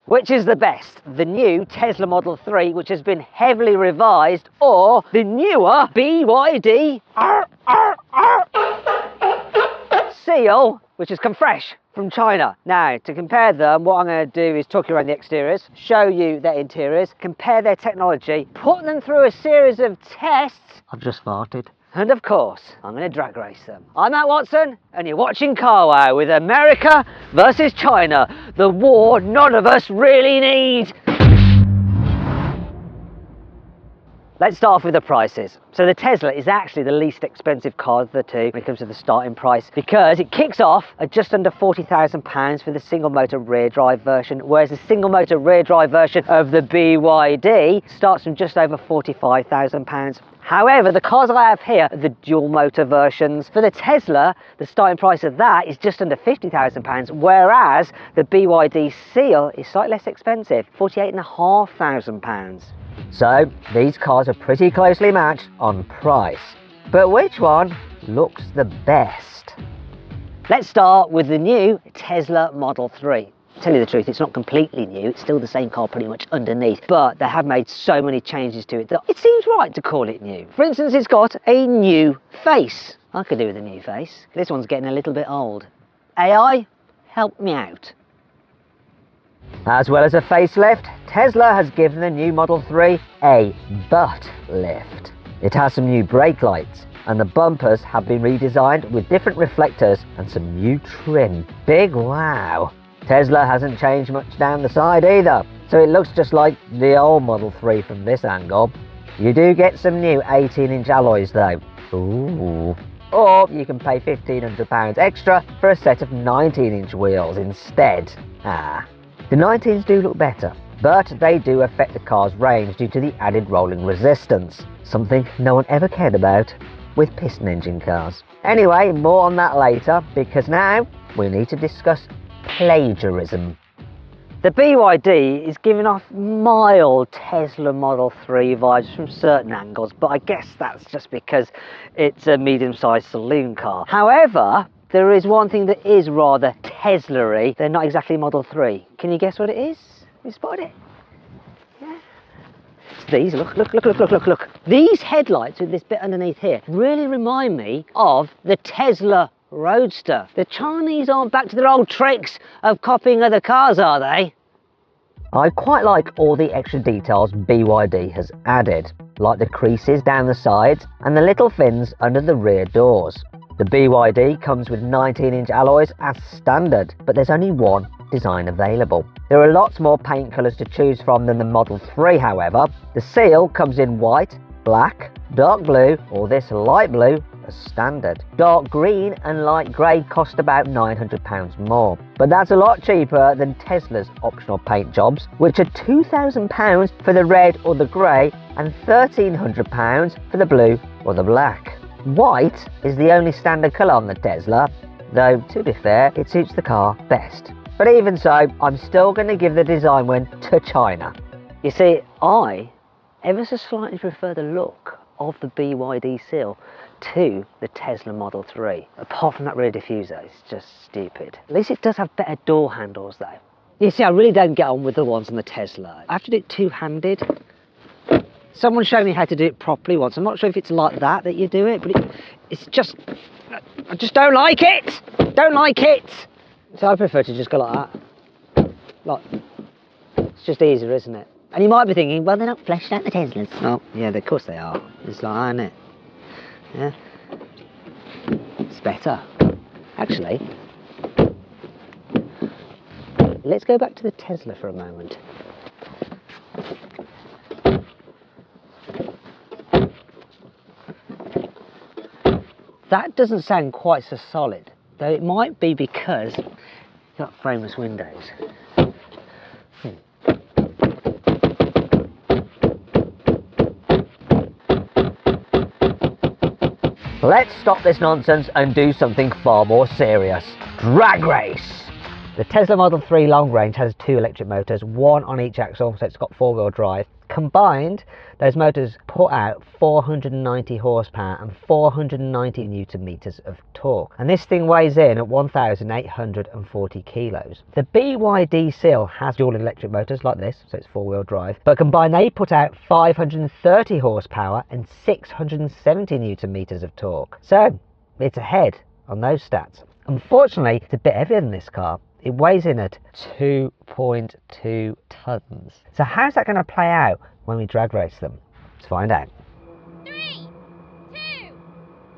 Which is the best? The new Tesla Model 3, which has been heavily revised, or the newer BYD Seal, which has come fresh from China. Now, to compare them, what I'm going to do is talk you around the exteriors, show you their interiors, compare their technology, put them through a series of tests. I've just farted. And of course, I'm going to drag race them. I'm Matt Watson, and you're watching Car Wow with America versus China, the war none of us really need. Let's start off with the prices. So the Tesla is actually the least expensive car of the two when it comes to the starting price, because it kicks off at just under £40,000 for the single motor rear drive version, whereas the single motor rear drive version of the BYD starts from just over £45,000. However, the cars I have here are the dual motor versions. For the Tesla, the starting price of that is just under £50,000, whereas the BYD Seal is slightly less expensive, £48,500. So these cars are pretty closely matched on price. But which one looks the best? Let's start with the new Tesla Model 3. Tell you the truth, it's not completely new, it's still the same car pretty much underneath, but they have made so many changes to it that it seems right to call it new. For instance, it's got a new face. I could do with a new face. This one's getting a little bit old. AI, help me out. As well as a facelift, Tesla has given the new Model 3 a butt lift. It has some new brake lights, and the bumpers have been redesigned with different reflectors and some new trim. Big wow! Tesla hasn't changed much down the side either, so it looks just like the old Model 3 from this angle. You do get some new 18-inch alloys though. Ooh. Or you can pay £1,500 extra for a set of 19-inch wheels instead. The 19s do look better, but they do affect the car's range due to the added rolling resistance, something no one ever cared about with piston engine cars. Anyway, more on that later, because now we need to discuss plagiarism. The BYD is giving off mild Tesla Model 3 vibes from certain angles, but I guess that's just because it's a medium-sized saloon car. However, there is one thing that is rather Tesla-y. They're not exactly Model 3. Can you guess what it is? You spotted it? Yeah. It's these. Look. These headlights with this bit underneath here really remind me of the Tesla Roadster. The Chinese aren't back to their old tricks of copying other cars, are they? I quite like all the extra details BYD has added, like the creases down the sides and the little fins under the rear doors. The BYD comes with 19-inch alloys as standard, but there's only one design available. There are lots more paint colours to choose from than the Model 3, however. The Seal comes in white, black, dark blue, or this light blue as standard. Dark green and light grey cost about £900 more, but that's a lot cheaper than Tesla's optional paint jobs, which are £2,000 for the red or the grey and £1,300 for the blue or the black. White is the only standard colour on the Tesla, though to be fair, it suits the car best. But even so, I'm still going to give the design win to China. You see, I ever so slightly prefer the look of the BYD Seal to the Tesla Model 3. Apart from that rear diffuser, it's just stupid. At least it does have better door handles though. You see, I really don't get on with the ones on the Tesla. I have to do it two-handed. Someone showed me how to do it properly once. I'm not sure if it's like that you do it, but it's just, I just don't like it. Don't like it. So I prefer to just go like that. Like, it's just easier, isn't it? And you might be thinking, well, they're not fleshed out, the Teslas. Oh, yeah, of course they are. It's like that, isn't it? Yeah. It's better. Actually, let's go back to the Tesla for a moment. That doesn't sound quite so solid, though it might be because you've got frameless windows. Let's stop this nonsense and do something far more serious. Drag race! The Tesla Model 3 long range has 2 electric motors, one on each axle, so it's got 4-wheel drive. Combined, those motors put out 490 horsepower and 490 newton meters of torque. And this thing weighs in at 1,840 kilos. The BYD Seal has dual electric motors like this, so it's 4-wheel drive. But combined, they put out 530 horsepower and 670 newton meters of torque. So it's ahead on those stats. Unfortunately, it's a bit heavier than this car. It weighs in at 2.2 tons. So how's that going to play out when we drag race them? Let's find out. 3, 2,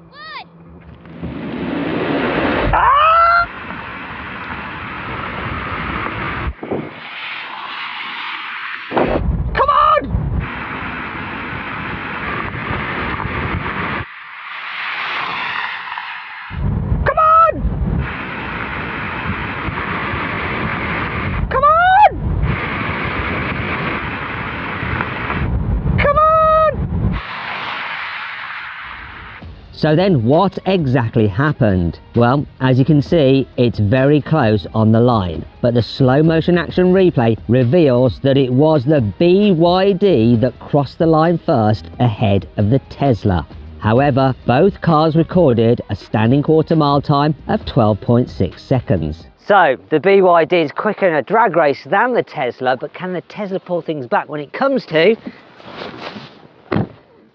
1. Ah! Come on! Come on! Come on! Come on! So then what exactly happened? Well, as you can see, it's very close on the line, but the slow motion action replay reveals that it was the BYD that crossed the line first ahead of the Tesla. However, both cars recorded a standing quarter mile time of 12.6 seconds. So, the BYD is quicker in a drag race than the Tesla, but can the Tesla pull things back when it comes to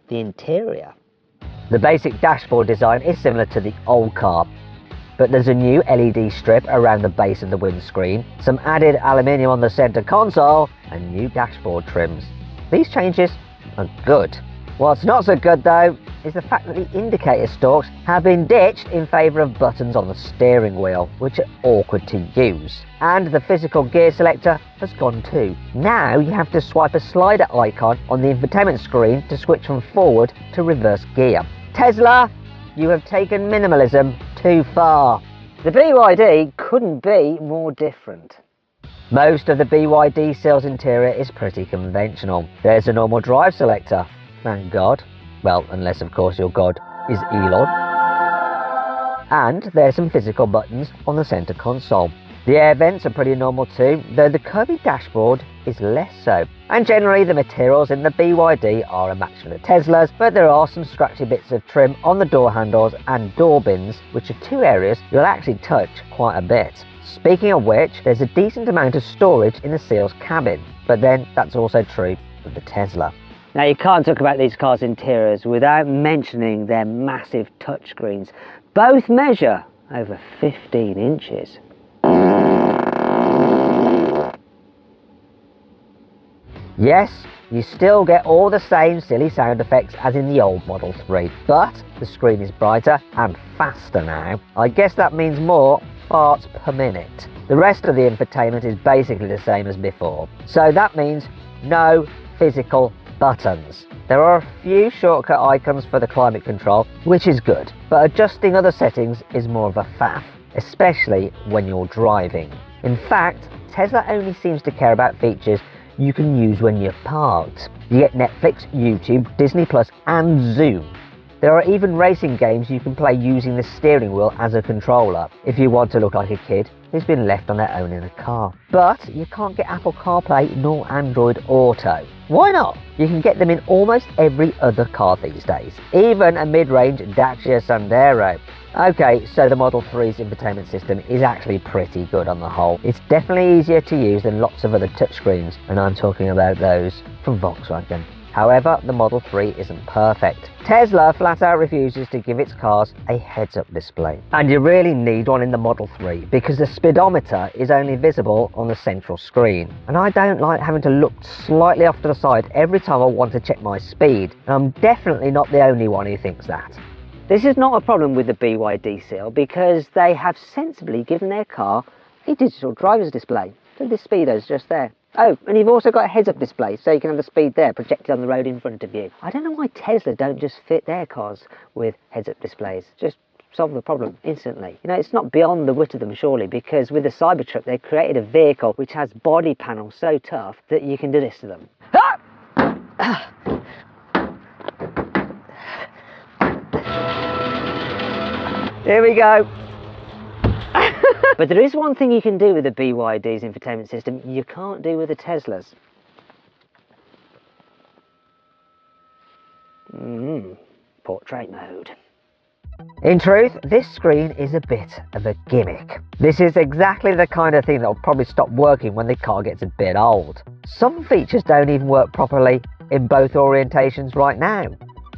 the interior? The basic dashboard design is similar to the old car, but there's a new LED strip around the base of the windscreen, some added aluminium on the centre console, and new dashboard trims. These changes are good. What's not so good though is the fact that the indicator stalks have been ditched in favour of buttons on the steering wheel, which are awkward to use. And the physical gear selector has gone too. Now you have to swipe a slider icon on the infotainment screen to switch from forward to reverse gear. Tesla, you have taken minimalism too far. The BYD couldn't be more different. Most of the BYD Seal's interior is pretty conventional. There's a normal drive selector, thank God. Well, unless of course your god is Elon. And there's some physical buttons on the centre console. The air vents are pretty normal too, though the curvy dashboard is less so. And generally the materials in the BYD are a match for the Teslas, but there are some scratchy bits of trim on the door handles and door bins, which are two areas you'll actually touch quite a bit. Speaking of which, there's a decent amount of storage in the Seal's cabin, but then that's also true of the Tesla. Now you can't talk about these cars' interiors without mentioning their massive touchscreens. Both measure over 15 inches. Yes, you still get all the same silly sound effects as in the old Model 3, but the screen is brighter and faster now. I guess that means more farts per minute. The rest of the infotainment is basically the same as before, so that means no physical buttons. There are a few shortcut icons for the climate control, which is good, but adjusting other settings is more of a faff, especially when you're driving. In fact, Tesla only seems to care about features you can use when you're parked. You get Netflix, YouTube, Disney Plus and Zoom. There are even racing games you can play using the steering wheel as a controller, if you want to look like a kid who's been left on their own in a car. But you can't get Apple CarPlay nor Android Auto. Why not? You can get them in almost every other car these days, even a mid-range Dacia Sandero. Okay, so the Model 3's infotainment system is actually pretty good on the whole. It's definitely easier to use than lots of other touchscreens, and I'm talking about those from Volkswagen. However, the Model 3 isn't perfect. Tesla flat out refuses to give its cars a heads-up display. And you really need one in the Model 3 because the speedometer is only visible on the central screen. And I don't like having to look slightly off to the side every time I want to check my speed. And I'm definitely not the only one who thinks that. This is not a problem with the BYD Seal because they have sensibly given their car a digital driver's display. So this speedo's just there. Oh, and you've also got a heads-up display, so you can have the speed there projected on the road in front of you. I don't know why Tesla don't just fit their cars with heads-up displays. Just solve the problem instantly. You know, it's not beyond the wit of them, surely, because with the Cybertruck, they created a vehicle which has body panels so tough that you can do this to them. Ah! Here we go. But there is one thing you can do with the BYD's infotainment system you can't do with the Teslas. Portrait mode. In truth, this screen is a bit of a gimmick. This is exactly the kind of thing that will probably stop working when the car gets a bit old. Some features don't even work properly in both orientations right now,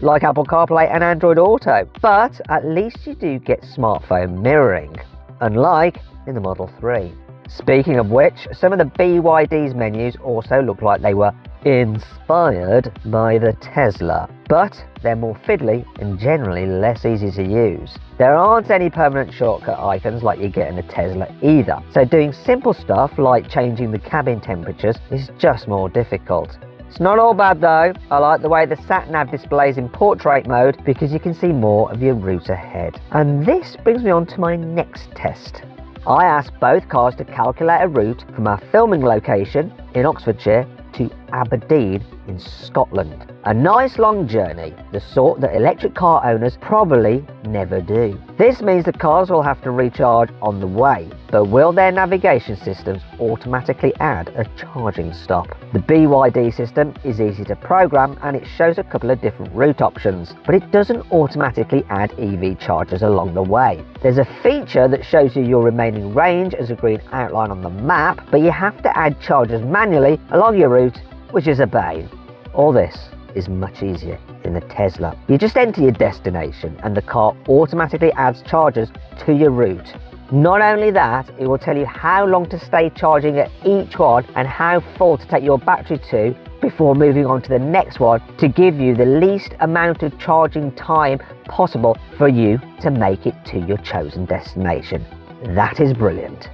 like Apple CarPlay and Android Auto, but at least you do get smartphone mirroring, unlike in the Model 3. Speaking of which, some of the BYD's menus also look like they were inspired by the Tesla, but they're more fiddly and generally less easy to use. There aren't any permanent shortcut icons like you get in a Tesla either, so doing simple stuff like changing the cabin temperatures is just more difficult. It's not all bad though. I like the way the sat-nav displays in portrait mode because you can see more of your route ahead. And this brings me on to my next test. I asked both cars to calculate a route from our filming location in Oxfordshire to Aberdeen in Scotland. A nice long journey, the sort that electric car owners probably never do. This means the cars will have to recharge on the way, but will their navigation systems automatically add a charging stop? The BYD system is easy to program and it shows a couple of different route options, but it doesn't automatically add EV chargers along the way. There's a feature that shows you your remaining range as a green outline on the map, but you have to add chargers manually along your route, which is a pain. All this is much easier in the Tesla. You just enter your destination and the car automatically adds chargers to your route. Not only that, it will tell you how long to stay charging at each one and how full to take your battery to before moving on to the next one to give you the least amount of charging time possible for you to make it to your chosen destination. That is brilliant.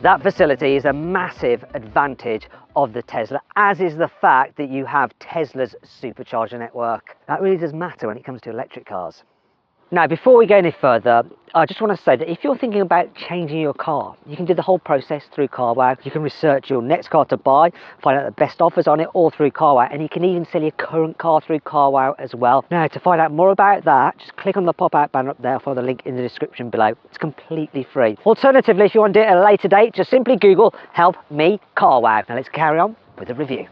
That facility is a massive advantage of the Tesla, as is the fact that you have Tesla's supercharger network. That really does matter when it comes to electric cars. Now, before we go any further, I just want to say that if you're thinking about changing your car, you can do the whole process through CarWow. You can research your next car to buy, find out the best offers on it all through CarWow, and you can even sell your current car through CarWow as well. Now, to find out more about that, just click on the pop-out banner up there, follow the link in the description below. It's completely free. Alternatively, if you want to do it at a later date, just simply Google "Help Me CarWow." Now let's carry on with the review.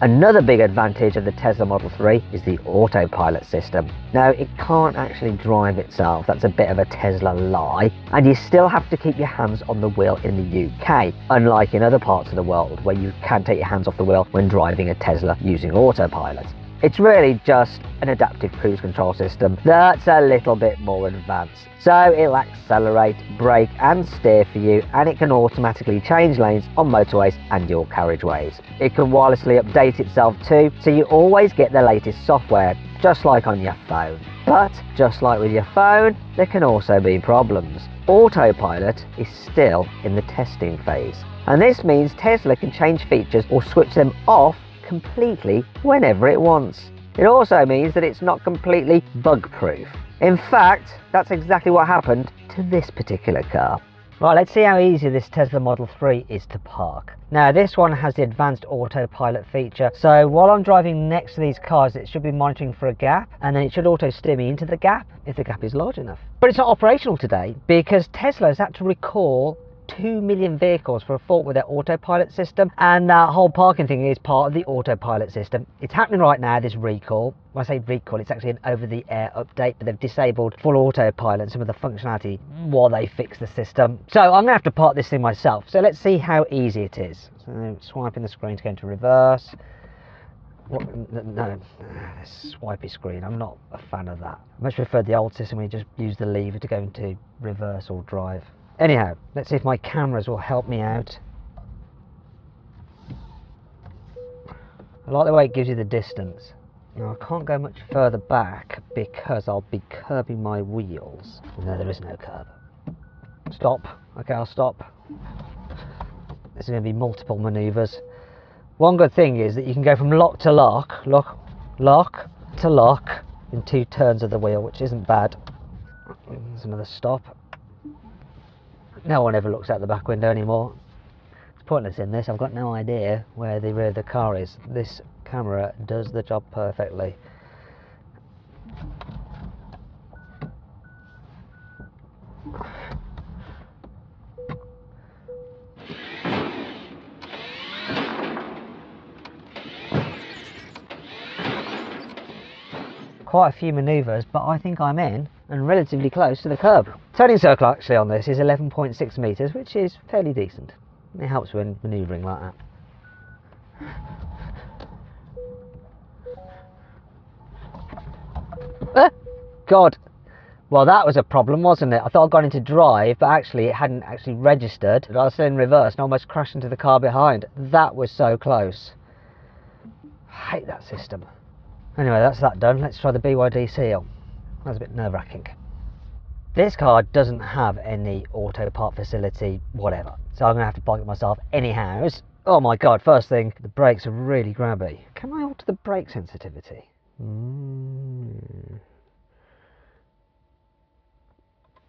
Another big advantage of the Tesla Model 3 is the autopilot system. Now, it can't actually drive itself, that's a bit of a Tesla lie, and you still have to keep your hands on the wheel in the UK, unlike in other parts of the world where you can take your hands off the wheel when driving a Tesla using autopilot. It's really just an adaptive cruise control system that's a little bit more advanced. So it'll accelerate, brake and steer for you, and it can automatically change lanes on motorways and your carriageways. It can wirelessly update itself too, so you always get the latest software, just like on your phone. But just like with your phone, there can also be problems. Autopilot is still in the testing phase, and this means Tesla can change features or switch them off completely whenever it wants. It also means that it's not completely bug-proof. In fact, that's exactly what happened to this particular car. Right, let's see how easy this Tesla Model 3 is to park. Now, this one has the advanced autopilot feature, so while I'm driving next to these cars, it should be monitoring for a gap, and then it should auto steer me into the gap if the gap is large enough. But it's not operational today because Tesla has had to recall 2 million vehicles for a fault with their autopilot system, and that whole parking thing is part of the autopilot system. It's happening right now, this recall. When I say recall, it's actually an over-the-air update, but they've disabled full autopilot and some of the functionality while they fix the system. So I'm gonna have to park this thing myself, so let's see how easy it is. So swiping the screen to go into reverse. No, this swipey screen, I'm not a fan of that. I much prefer the old system where you just use the lever to go into reverse or drive. Anyhow, let's see if my cameras will help me out. I like the way it gives you the distance. Now, I can't go much further back because I'll be curbing my wheels. No, there is no curb. Stop. Okay, I'll stop. This is going to be multiple manoeuvres. One good thing is that you can go from lock to lock, lock to lock in 2 turns of the wheel, which isn't bad. There's another stop. No one ever looks out the back window anymore. It's pointless in this. I've got no idea where the rear of the car is. This camera does the job perfectly. quite a few manoeuvres, but I think I'm in and relatively close to the curb. Turning circle actually on this is 11.6 metres, which is fairly decent. It helps when manoeuvring like that. God. Well, that was a problem, wasn't it? I thought I'd gone into drive, but actually it hadn't actually registered. I was in reverse and almost crashed into the car behind. That was so close. I hate that system. Anyway, that's that done. Let's try the BYD Seal. That was a bit nerve-wracking. This car doesn't have any auto part facility, whatever. So I'm going to have to bike it myself anyhow. Oh my God, first thing, the brakes are really grabby. Can I alter the brake sensitivity?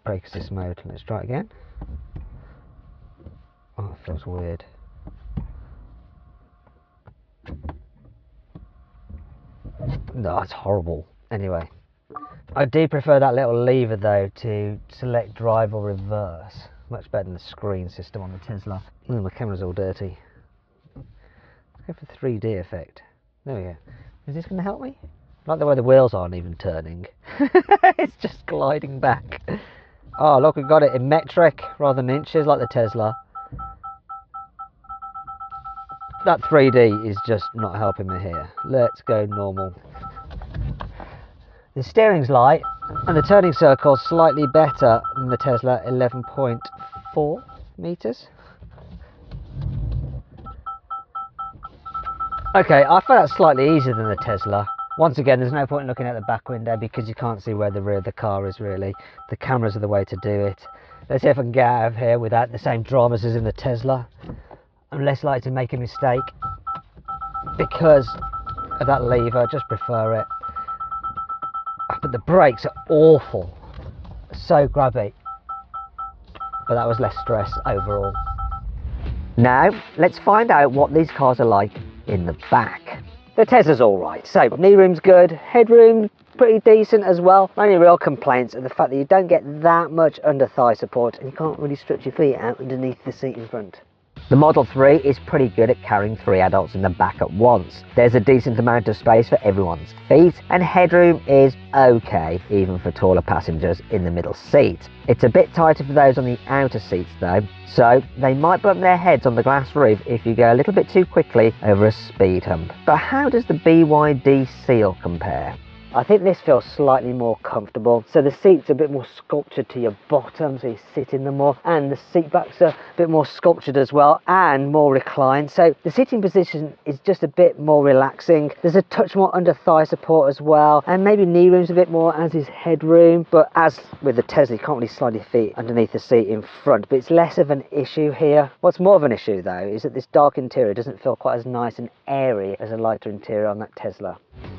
Brake assist mode. Let's try it again. Oh, it feels weird. No, it's horrible. Anyway, I do prefer that little lever though to select drive or reverse. Much better than the screen system on the Tesla. Oh, my camera's all dirty. Let's go for 3D effect. There we go. Is this going to help me? I like the way the wheels aren't even turning. It's just gliding back. Oh look, we got it in metric rather than inches like the Tesla. That 3D is just not helping me here. Let's go normal. The steering's light and the turning circle's slightly better than the Tesla, 11.4 metres. Okay, I found that slightly easier than the Tesla. Once again, there's no point in looking at the back window because you can't see where the rear of the car is really. The cameras are the way to do it. Let's see if I can get out of here without the same dramas as in the Tesla. I'm less likely to make a mistake because of that lever. I just prefer it. But the brakes are awful. So grabby. But that was less stress overall. Now, let's find out what these cars are like in the back. The Tesla's alright, so knee room's good, headroom pretty decent as well. My only real complaints are the fact that you don't get that much under thigh support and you can't really stretch your feet out underneath the seat in front. The Model 3 is pretty good at carrying 3 adults in the back at once. There's a decent amount of space for everyone's feet and headroom is okay, even for taller passengers in the middle seat. It's a bit tighter for those on the outer seats though, so they might bump their heads on the glass roof if you go a little bit too quickly over a speed hump. But how does the BYD Seal compare? I think this feels slightly more comfortable. So the seats are a bit more sculptured to your bottom, so you sit in them more, and the seat backs are a bit more sculptured as well and more reclined. So the sitting position is just a bit more relaxing. There's a touch more under thigh support as well, and maybe knee room's a bit more, as is headroom. But as with the Tesla, you can't really slide your feet underneath the seat in front, but it's less of an issue here. What's more of an issue though is that this dark interior doesn't feel quite as nice and airy as a lighter interior on that Tesla.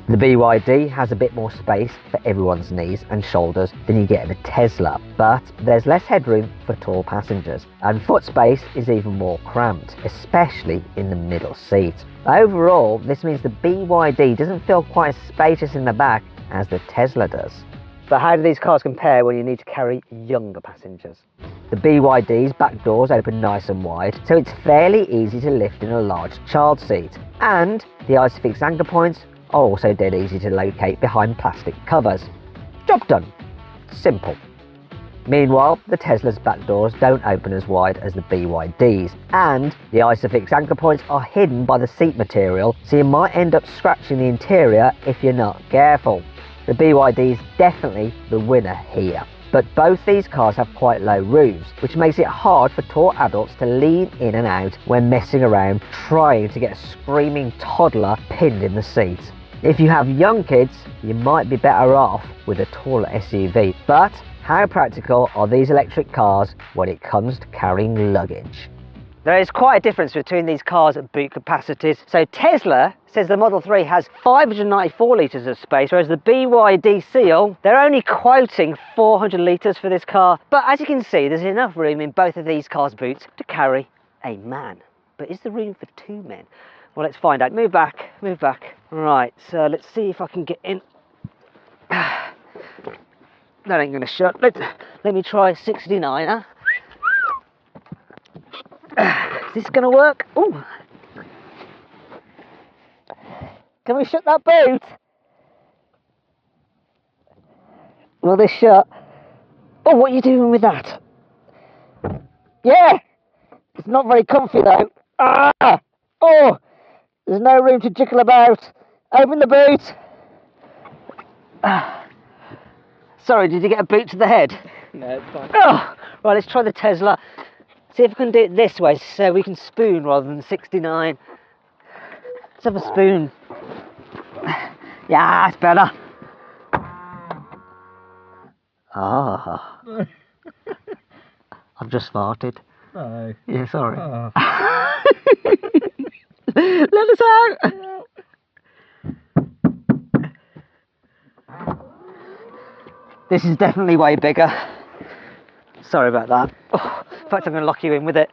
The BYD has a bit more space for everyone's knees and shoulders than you get in a Tesla, but there's less headroom for tall passengers, and foot space is even more cramped, especially in the middle seat. Overall, this means the BYD doesn't feel quite as spacious in the back as the Tesla does. But how do these cars compare when you need to carry younger passengers? The BYD's back doors open nice and wide, so it's fairly easy to lift in a large child seat, and the ISOFIX anchor points are also dead easy to locate behind plastic covers. Job done. Simple. Meanwhile, the Tesla's back doors don't open as wide as the BYD's, and the ISOFIX anchor points are hidden by the seat material, so you might end up scratching the interior if you're not careful. The BYD is definitely the winner here. But both these cars have quite low roofs, which makes it hard for tall adults to lean in and out when messing around trying to get a screaming toddler pinned in the seat. If you have young kids, you might be better off with a taller SUV. But how practical are these electric cars when it comes to carrying luggage? There is quite a difference between these cars' boot capacities. So Tesla says the Model 3 has 594 litres of space, whereas the BYD Seal, they're only quoting 400 litres for this car. But as you can see, there's enough room in both of these cars' boots to carry a man. But is there room for 2 men? Well, let's find out. Move back, move back. Right, so let's see if I can get in. That ain't gonna shut. Let me try 69er. Is this gonna work? Ooh. Can we shut that boot? Will this shut? Oh, what are you doing with that? Yeah! It's not very comfy though. Ah! Oh! There's no room to jiggle about. Open the boot. Ah. Sorry, did you get a boot to the head? No, it's fine. Oh, right, let's try the Tesla. See if I can do it this way so we can spoon rather than 69. Let's have a spoon. Yeah, it's better. Ah. I've just farted. No. Yeah, sorry. Oh. Let us out. This is definitely way bigger. Sorry about that. Oh, in fact, I'm going to lock you in with it.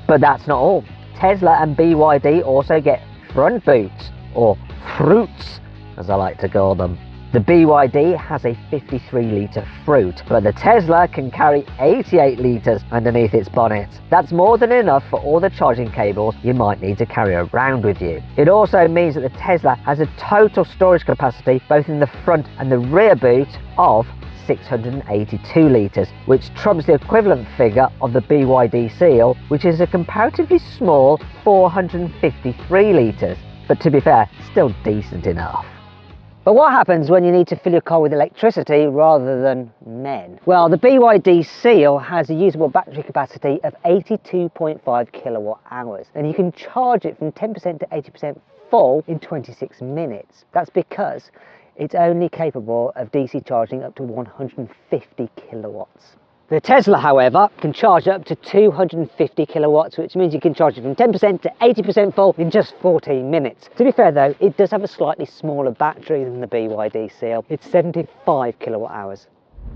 But that's not all. Tesla and BYD also get front boots, or fruits, as I like to call them. The BYD has a 53 litre fruit, but the Tesla can carry 88 litres underneath its bonnet. That's more than enough for all the charging cables you might need to carry around with you. It also means that the Tesla has a total storage capacity, both in the front and the rear boot, of 682 litres, which trumps the equivalent figure of the BYD Seal, which is a comparatively small 453 litres. But to be fair, still decent enough. But what happens when you need to fill your car with electricity rather than men? Well, the BYD Seal has a usable battery capacity of 82.5 kilowatt hours, and you can charge it from 10% to 80% full in 26 minutes. That's because it's only capable of DC charging up to 150 kilowatts. The Tesla, however, can charge up to 250 kilowatts, which means you can charge it from 10% to 80% full in just 14 minutes. To be fair though, it does have a slightly smaller battery than the BYD Seal. It's 75 kilowatt hours.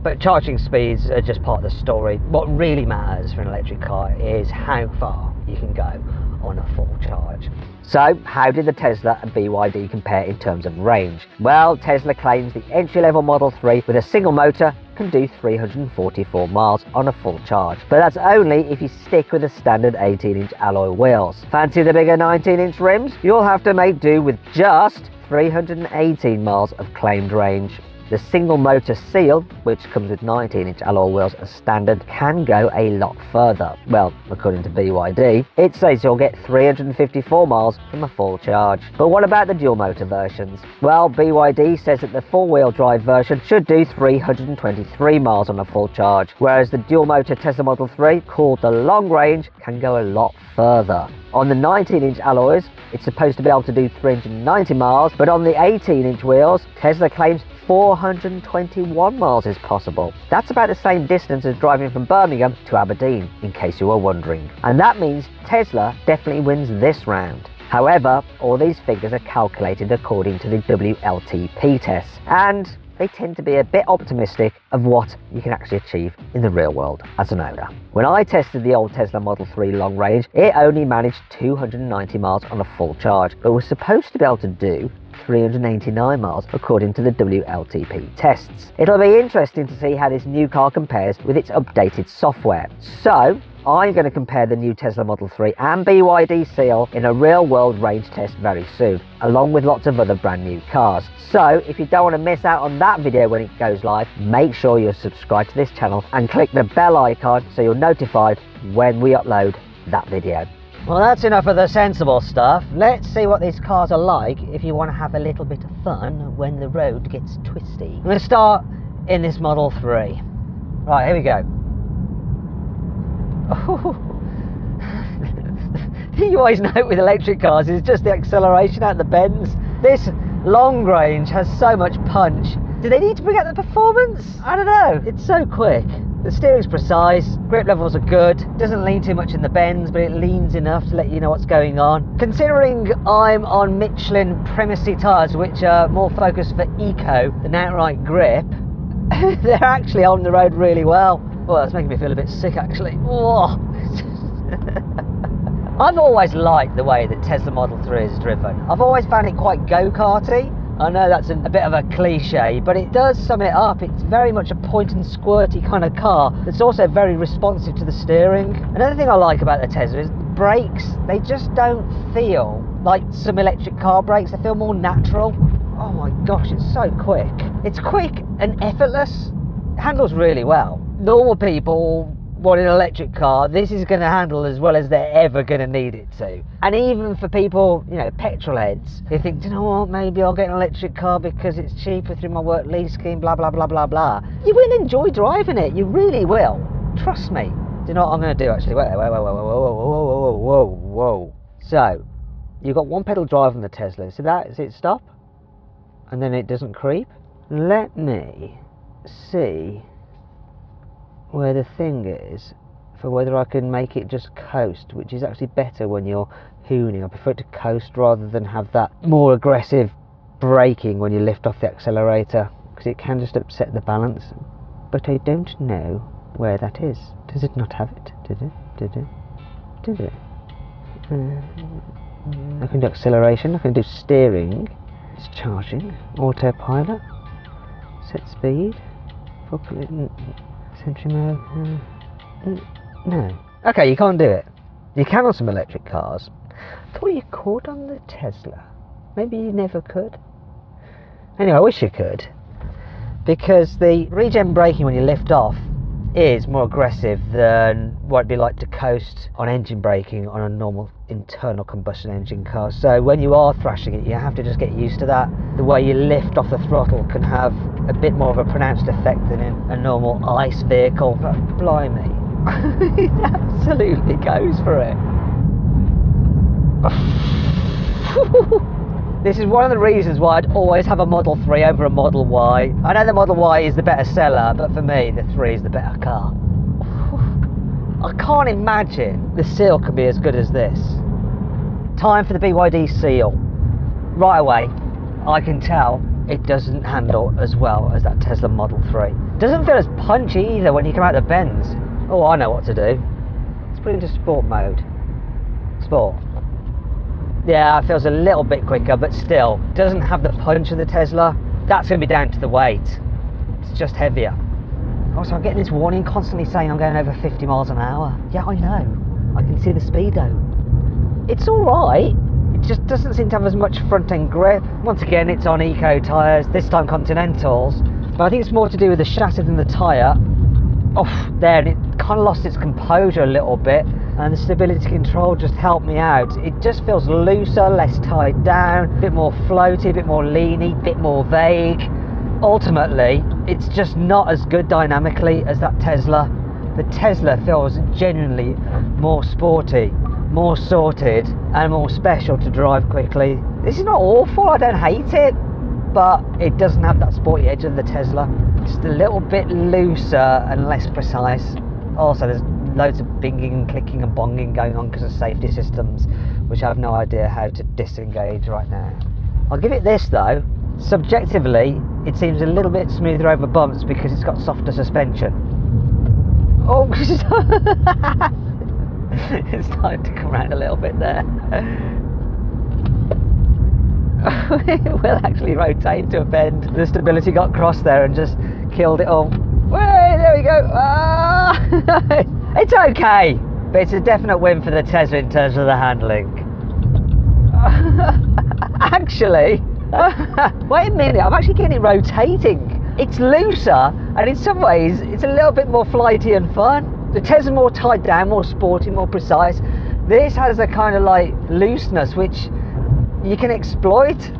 But charging speeds are just part of the story. What really matters for an electric car is how far you can go on a full charge. So, how did the Tesla and BYD compare in terms of range? Well, Tesla claims the entry-level Model 3 with a single motor can do 344 miles on a full charge, but that's only if you stick with the standard 18-inch alloy wheels. Fancy the bigger 19-inch rims? You'll have to make do with just 318 miles of claimed range. The single motor Seal, which comes with 19-inch alloy wheels as standard, can go a lot further. Well, according to BYD, it says you'll get 354 miles from a full charge. But what about the dual motor versions? Well, BYD says that the four-wheel drive version should do 323 miles on a full charge, whereas the dual motor Tesla Model 3, called the long range, can go a lot further. On the 19-inch alloys, it's supposed to be able to do 390 miles, but on the 18-inch wheels, Tesla claims 421 miles is possible. That's about the same distance as driving from Birmingham to Aberdeen, in case you were wondering. And that means Tesla definitely wins this round. However, all these figures are calculated according to the WLTP tests, and they tend to be a bit optimistic of what you can actually achieve in the real world as an owner. When I tested the old Tesla Model 3 long range, it only managed 290 miles on a full charge, but was supposed to be able to do 389 miles according to the WLTP tests. It'll be interesting to see how this new car compares with its updated software. So, I'm going to compare the new Tesla Model 3 and BYD Seal in a real-world range test very soon, along with lots of other brand new cars. So, if you don't want to miss out on that video when it goes live, make sure you're subscribed to this channel and click the bell icon so you're notified when we upload that video. Well, that's enough of the sensible stuff. Let's see what these cars are like if you want to have a little bit of fun when the road gets twisty. I'm going to start in this Model 3. Right, here we go. You always know with electric cars is just the acceleration out the bends. This long range has so much punch. Do they need to bring out the performance? I don't know. It's so quick. The steering's precise, grip levels are good, doesn't lean too much in the bends, but it leans enough to let you know what's going on. Considering I'm on Michelin Primacy tyres, which are more focused for eco than outright grip, they're actually on the road really well. Well, that's making me feel a bit sick actually. Oh. I've always liked the way the Tesla Model 3 is driven. I've always found it quite go-karty. I know that's a bit of a cliche, but it does sum it up. It's very much a point and squirty kind of car that's also very responsive to the steering. Another thing I like about the Tesla is the brakes. They just don't feel like some electric car brakes. They feel more natural. Oh my gosh, it's so quick. It's quick and effortless. It handles really well. Normal people want an electric car, this is going to handle as well as they're ever going to need it to. And even for people, you know, petrol heads, who think, you know what, maybe I'll get an electric car because it's cheaper through my work lease scheme, blah, blah, blah, blah, blah. You will enjoy driving it. You really will. Trust me. Do you know what I'm going to do, actually? Wait, whoa, whoa, whoa, whoa, whoa, whoa, whoa, whoa. So, you've got one pedal drive on the Tesla. So that is it, stop. And then it doesn't creep. Let me see where the thing is for whether I can make it just coast, which is actually better when you're hooning. I prefer it to coast rather than have that more aggressive braking when you lift off the accelerator, because it can just upset the balance. But I don't know where that is. Does it not have it? Did it? Did it? Did it? I can do acceleration, I can do steering. It's charging. Autopilot. Set speed. Century mode. No. Okay, you can't do it. You can on some electric cars. I thought you could on the Tesla. Maybe you never could. Anyway, I wish you could, because the regen braking when you lift off is more aggressive than what it'd be like to coast on engine braking on a normal internal combustion engine car. So when you are thrashing it, you have to just get used to that. The way you lift off the throttle can have a bit more of a pronounced effect than in a normal ICE vehicle. But blimey, it absolutely goes for it. This is one of the reasons why I'd always have a Model 3 over a Model Y. I know the Model Y is the better seller, but for me, the 3 is the better car. I can't imagine the Seal could be as good as this. Time for the BYD Seal. Right away, I can tell it doesn't handle as well as that Tesla Model 3. It doesn't feel as punchy either when you come out the bends. Oh, I know what to do. Let's put it into sport mode. Sport. Yeah, it feels a little bit quicker, but still doesn't have the punch of the Tesla. That's going to be down to the weight. It's just heavier. Also, I'm getting this warning constantly saying I'm going over 50 miles an hour. Yeah, I know. I can see the speedo. It's alright. It just doesn't seem to have as much front end grip. Once again, it's on eco tyres, this time Continentals. But I think it's more to do with the chassis than the tyre. Oh, there, and it kind of lost its composure a little bit. And the stability control just helped me out. It just feels looser, less tied down, a bit more floaty, a bit more leany, a bit more vague. Ultimately, it's just not as good dynamically as that Tesla. The Tesla feels genuinely more sporty, more sorted, and more special to drive quickly. This is not awful, I don't hate it, but it doesn't have that sporty edge of the Tesla. Just a little bit looser and less precise. Also, there's loads of binging and clicking and bonging going on because of safety systems, which I have no idea how to disengage right now. I'll give it this though, subjectively it seems a little bit smoother over bumps because it's got softer suspension. Oh, it's starting to come around a little bit there. It will actually rotate to a bend. The stability got crossed there and just killed it all. Way, there we go. Ah! It's okay, but it's a definite win for the Tesla in terms of the handling. Actually, wait a minute, I'm actually getting it rotating. It's looser, and in some ways, it's a little bit more flighty and fun. The Tesla's more tied down, more sporty, more precise. This has a kind of like looseness, which you can exploit.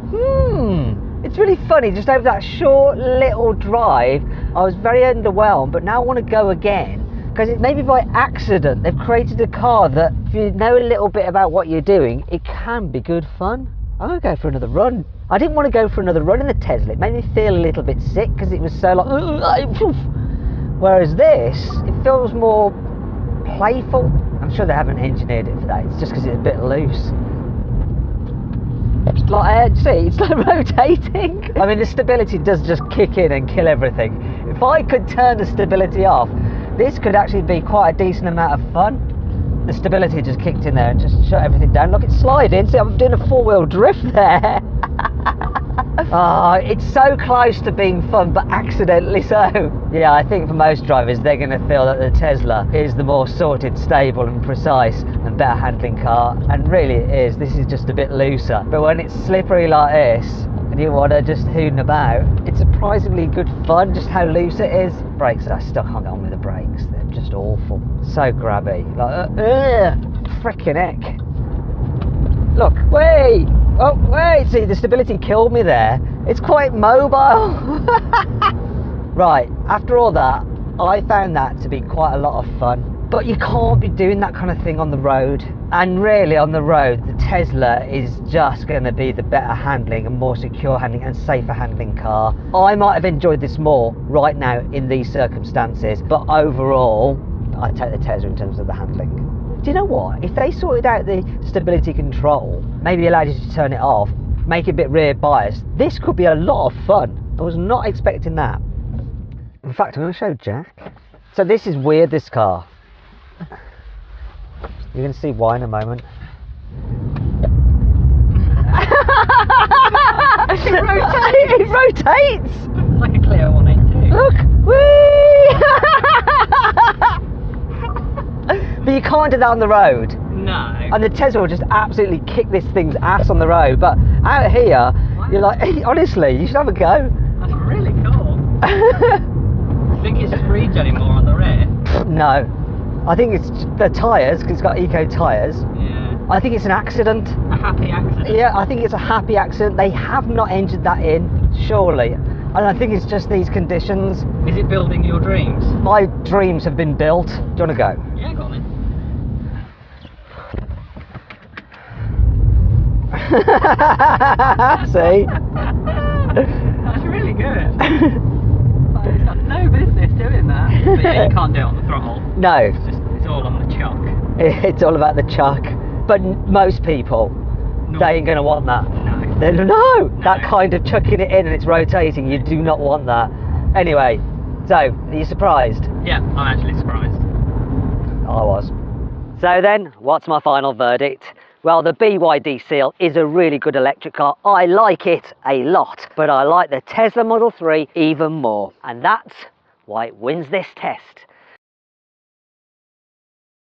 It's really funny, just over that short little drive, I was very underwhelmed, but now I want to go again. Because maybe by accident they've created a car that, if you know a little bit about what you're doing, it can be good fun. I'm going to go for another run. I didn't want to go for another run in the Tesla. It made me feel a little bit sick because it was so like... Whereas this, it feels more playful. I'm sure they haven't engineered it for that. It's just because it's a bit loose. It's like, see, it's like rotating. I mean, the stability does just kick in and kill everything. If I could turn the stability off, this could actually be quite a decent amount of fun. The stability just kicked in there and just shut everything down. Look, it's sliding. See, I'm doing a four-wheel drift there. Oh, it's so close to being fun, but accidentally so. Yeah, I think for most drivers, they're going to feel that the Tesla is the more sorted, stable and precise and better handling car. And really it is. This is just a bit looser. But when it's slippery like this, and you want to just hoon about, it's surprisingly good fun, just how loose it is. Brakes, I still can't get on with the brakes. They're just awful. So grabby. Like, frickin' heck. Look, wait! Oh, wait! See, the stability killed me there. It's quite mobile. Right, after all that, I found that to be quite a lot of fun. But you can't be doing that kind of thing on the road. And really, on the road, the Tesla is just going to be the better handling and more secure handling and safer handling car. I might have enjoyed this more right now in these circumstances, but overall, I take the Tesla in terms of the handling. Do you know what? If they sorted out the stability control, maybe allowed you to turn it off, make it a bit rear biased, this could be a lot of fun. I was not expecting that. In fact, I'm going to show Jack. So this is weird, this car. You're going to see why in a moment. It rotates! It's like a Clio 182. Look! Whee! But you can't do that on the road. No. And the Tesla will just absolutely kick this thing's ass on the road. But out here, you're like, hey, honestly, you should have a go. That's really cool. I think it's just regenning more on the rear. No. I think it's the tyres, because it's got eco tyres. Yeah. I think it's an accident. A happy accident. Yeah, I think it's a happy accident. They have not entered that in, surely. And I think it's just these conditions. Is it building your dreams? My dreams have been built. Do you want to go? Yeah, go on then. See? That's really good. Like, it's got no business doing that. But yeah, you can't do it on the throttle. No. It's all on the chuck. It's all about the chuck. But most people, No. they ain't going to want that. No. No, that kind of chucking it in and it's rotating, you do not want that. Anyway, so, are you surprised? Yeah, I'm actually surprised. I was. So then, what's my final verdict? Well, the BYD Seal is a really good electric car. I like it a lot, but I like the Tesla Model 3 even more. And that's why it wins this test.